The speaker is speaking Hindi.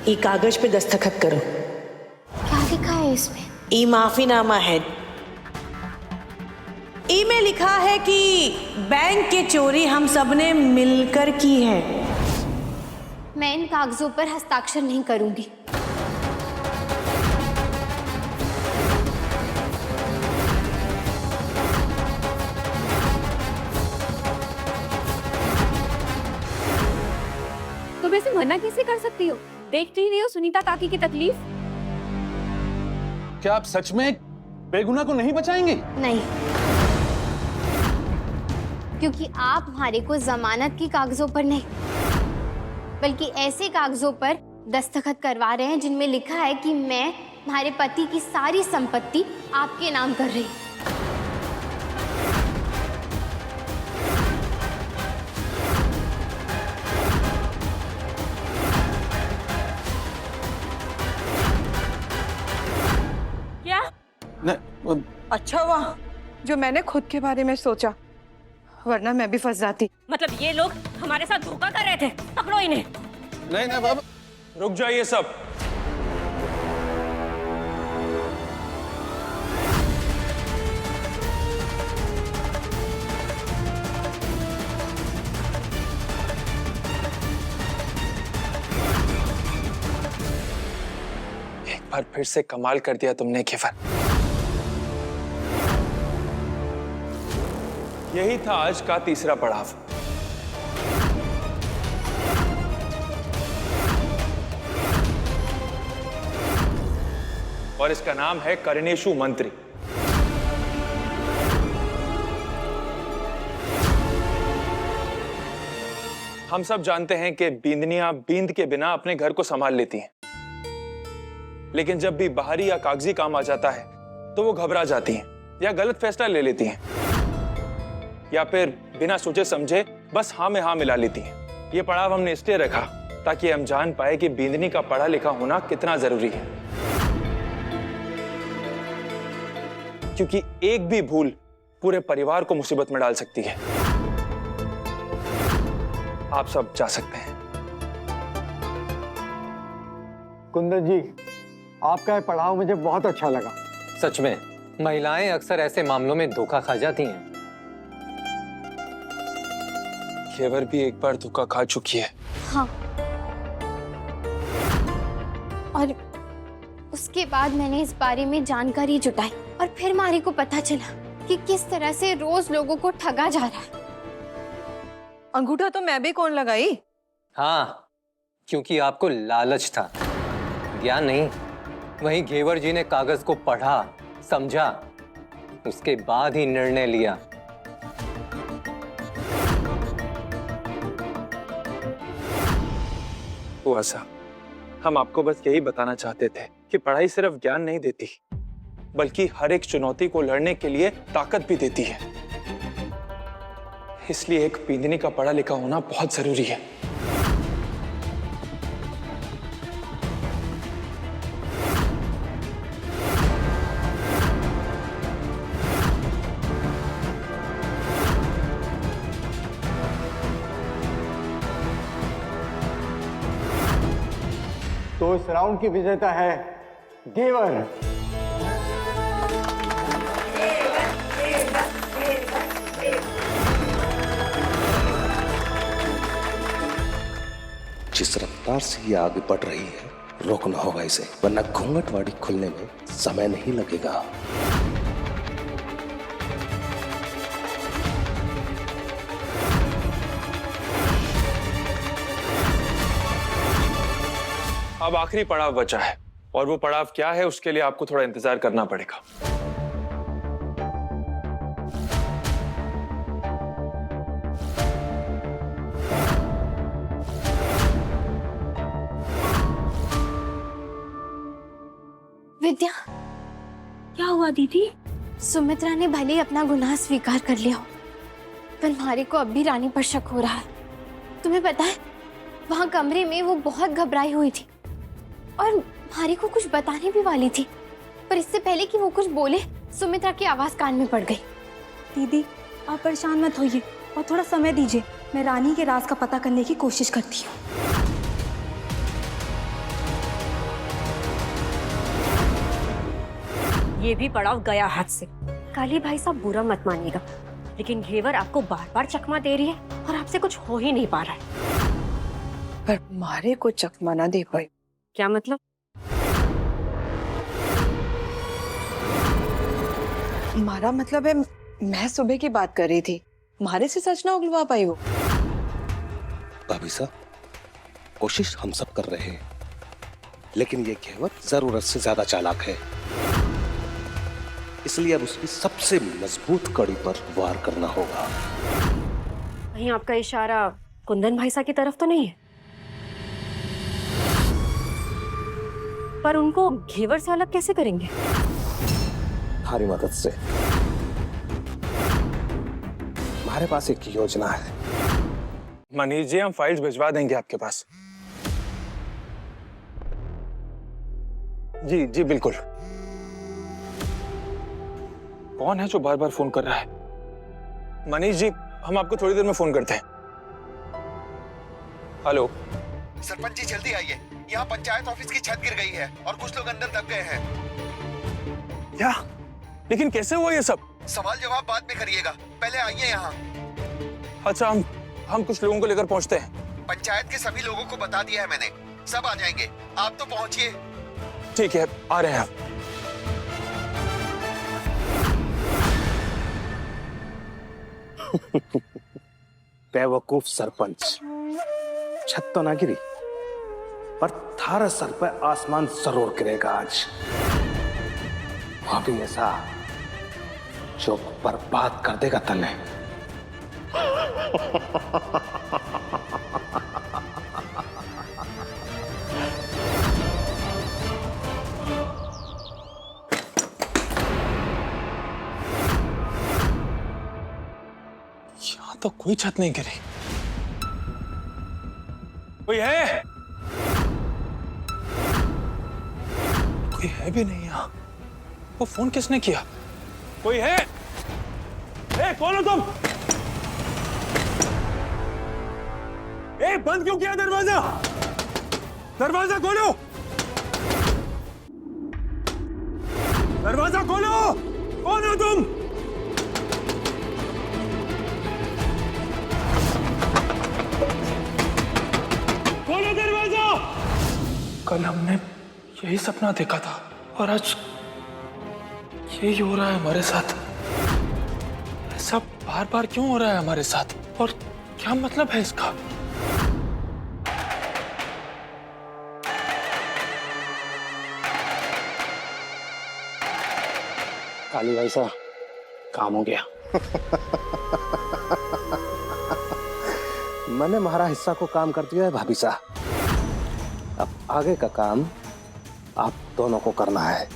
ई कागज पे दस्तखत करो। क्या लिखा है इसमें? ई माफीनामा है। ई में लिखा है कि बैंक की चोरी हम सबने मिलकर की है। मैं इन कागजों पर हस्ताक्षर नहीं करूंगी। तुम ऐसे मना कैसे कर सकती हो? देख नहीं रही हो सुनीता काकी की तकलीफ? क्या आप सच में बेगुनाह को नहीं बचाएंगे? नहीं, क्योंकि आप हमारे को जमानत की कागजों पर नहीं, बल्कि ऐसे कागजों पर दस्तखत करवा रहे हैं जिनमें लिखा है कि मैं हमारे पति की सारी संपत्ति आपके नाम कर रही हूं। क्या? नहीं, अच्छा हुआ जो मैंने खुद के बारे में सोचा, वरना मैं भी फंस जाती। मतलब ये लोग हमारे साथ धोखा कर रहे थे? पकड़ो इन्हें। नहीं बाबा, रुक जाइए सब। एक बार फिर से कमाल कर दिया तुमने घेवर। यही था आज का तीसरा पड़ाव। और इसका नाम है करणेशु मंत्री। हम सब जानते हैं कि बींदनियां बींद के बिना अपने घर को संभाल लेती हैं, लेकिन जब भी बाहरी या कागजी काम आ जाता है तो वो घबरा जाती हैं या गलत फैसला ले लेती हैं, या फिर बिना सोचे समझे बस हाँ में हाँ मिला लेती हैं। ये पड़ाव हमने इसलिए रखा ताकि हम जान पाए कि बींदनी का पढ़ा लिखा होना कितना जरूरी है, क्योंकि एक भी भूल पूरे परिवार को मुसीबत में डाल सकती है। आप सब जा सकते हैं। कुंदन जी, आपका ये पढ़ाव मुझे बहुत अच्छा लगा। सच में महिलाएं अक्सर ऐसे मामलों में धोखा खा जाती हैं। घेवर भी एक बार धोखा खा चुकी है। हाँ, और उसके बाद मैंने इस बारे में जानकारी जुटाई और फिर मारी को पता चला कि किस तरह से रोज लोगों को ठगा जा रहा है। अंगूठा तो मैं भी कौन लगाई? हाँ, क्योंकि आपको लालच था, ज्ञान नहीं। वहीं घेवर जी ने कागज को पढ़ा, समझा, उसके बाद ही निर्णय लिया। हुआ सा, हम आपको बस यही बताना चाहते थे कि पढ़ाई सिर्फ ज्ञान नहीं देती, बल्कि हर एक चुनौती को लड़ने के लिए ताकत भी देती है। इसलिए एक बींदनी का पढ़ा लिखा होना बहुत जरूरी है। तो इस राउंड की विजेता है घेवर। जिस रफ्तार से ये आगे बढ़ रही है, रोकना होगा इसे, वरना घूंघटवाड़ी खुलने में समय नहीं लगेगा। अब आखिरी पड़ाव बचा है, और वो पड़ाव क्या है उसके लिए आपको थोड़ा इंतजार करना पड़ेगा। विद्या, क्या हुआ दीदी? सुमित्रा ने भले ही अपना गुनाह स्वीकार कर लिया हो, पर हमारे को अब भी रानी पर शक हो रहा है। तुम्हें पता है, वहां कमरे में वो बहुत घबराई हुई थी और हमारे को कुछ बताने भी वाली थी, पर इससे पहले कि वो कुछ बोले, सुमित्रा की आवाज कान में पड़ गई। दीदी, आप परेशान मत होइए और थोड़ा समय दीजिए। मैं रानी के राज का पता करने की कोशिश करती हूँ। ये भी पड़ाव गया हाथ से। काली भाई साहब बुरा मत मानिएगा, लेकिन घेवर आपको बार बार चकमा दे रही है और आपसे कुछ हो ही नहीं पा रहा है। पर मारे को चकमा ना दे पाई। क्या मतलब? मारा मतलब है, मैं सुबह की बात कर रही थी, मारे से सच ना उगलवा पाई वो। भाभी साहब, कोशिश हम सब कर रहे हैं, लेकिन ये घेवर जरूरत से ज्यादा चालाक है, इसलिए अब उसकी सबसे मजबूत कड़ी पर वार करना होगा। कहीं आपका इशारा कुंदन भाई साहब की तरफ तो नहीं है? पर उनको घेवर से अलग कैसे करेंगे? हमारी मदद से। हमारे पास एक योजना है। मनीष जी, हम फाइल्स भिजवा देंगे आपके पास। जी जी बिल्कुल। कौन है जो बार बार फोन कर रहा है? मनीष जी, हम आपको थोड़ी देर में फोन करते हैं। हेलो सरपंच जी, जल्दी आइए, यहाँ पंचायत ऑफिस की छत गिर गई है और कुछ लोग अंदर दब गए हैं। क्या? लेकिन कैसे हुआ ये सब? सवाल जवाब बाद में करिएगा, पहले आइए यहाँ। अच्छा, हम कुछ लोगों को लेकर पहुंचते हैं। पंचायत के सभी लोगों को बता दिया है मैंने, सब आ जाएंगे, आप तो पहुंचिए। ठीक है, आ रहे हैं आप। बेवकूफ सरपंच, छत तो ना गिरी, पर थारा सर पे आसमान जरूर गिरेगा आज। भी ऐसा जो बर्बाद कर देगा तने। यहां तो कोई छत नहीं गिरी। कोई है? कोई है भी नहीं यहाँ। वो फोन किसने किया? कोई है? कौन हो तुम? बंद क्यों किया दरवाजा? दरवाजा खोलो! दरवाजा खोलो! कौन हो तुम? खोलो दरवाजा! कल हमने यही सपना देखा था और आज यही हो रहा है हमारे साथ। ऐसा बार बार क्यों हो रहा है हमारे साथ और क्या मतलब है इसका? काली भाई साहब, काम हो गया। मैंने हमारा हिस्सा को काम कर दिया है भाभी साहब। अब आगे का काम आप दोनों को करना है।